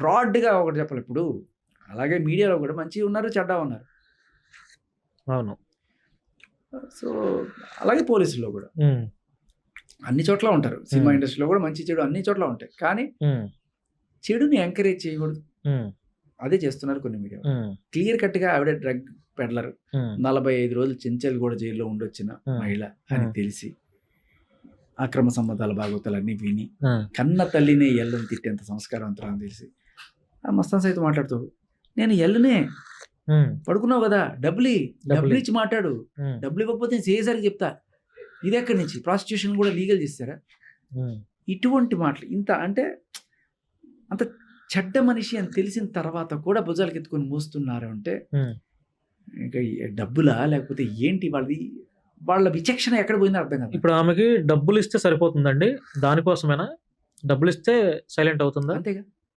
బ్రాడ్‌గా ఒకటి చెప్పాలి. ఇప్పుడు అలాగే మీడియాలో కూడా మంచి ఉన్నారు, చెడ్డ ఉన్నారు. అవును. సో, అలాగే పోలీసుల్లో కూడా. అన్ని చోట్ల ఉంటారు. సినిమా ఇండస్ట్రీలో కూడా మంచి, చెడు అన్ని చోట్ల ఉంటాయి. కానీ చెడుని ఎంకరేజ్ చేయకూడదు. అదే చేస్తున్నారు కొన్ని మీడియా. క్లియర్ కట్‌గా ఆవిడ డ్రగ్ పెడ్లర్, 45 రోజులు చెంచల్ కూడా జైల్లో ఉండొచ్చిన మహిళ అని తెలిసి, అక్రమ సంబంధాల భాగవతాలన్నీ విని, కన్న తల్లినే ఎల్లుని తిట్టేంత సంస్కారవంతురాలని తెలిసి, ఆ మస్తాన్ సైతం మాట్లాడుతూ, నేను ఎల్లునే పడుకున్నావు కదా, డబ్బులు ఇచ్చి మాట్లాడు, డబ్బులు ఇవ్వకపోతే నేను చేసేసరికి చెప్తా, ఇది ఎక్కడి నుంచి ప్రాస్టిట్యూషన్ కూడా లీగల్ చేస్తారా? ఇటువంటి మాటలు ఇంత అంటే అంత చెడ్డ మనిషి అని తెలిసిన తర్వాత కూడా భుజాలకు ఎత్తుకొని మోస్తున్నారు అంటే ఇంకా డబ్బులా లేకపోతే ఏంటి వాళ్ళ విచక్షణ ఎక్కడ పోయిందో అర్థం కాదు. ఇప్పుడు ఆమెకి డబ్బులు ఇస్తే సరిపోతుందండి, దానికోసమేనా? డబ్బులు ఇస్తే సైలెంట్ అవుతుందా? అంతేగా.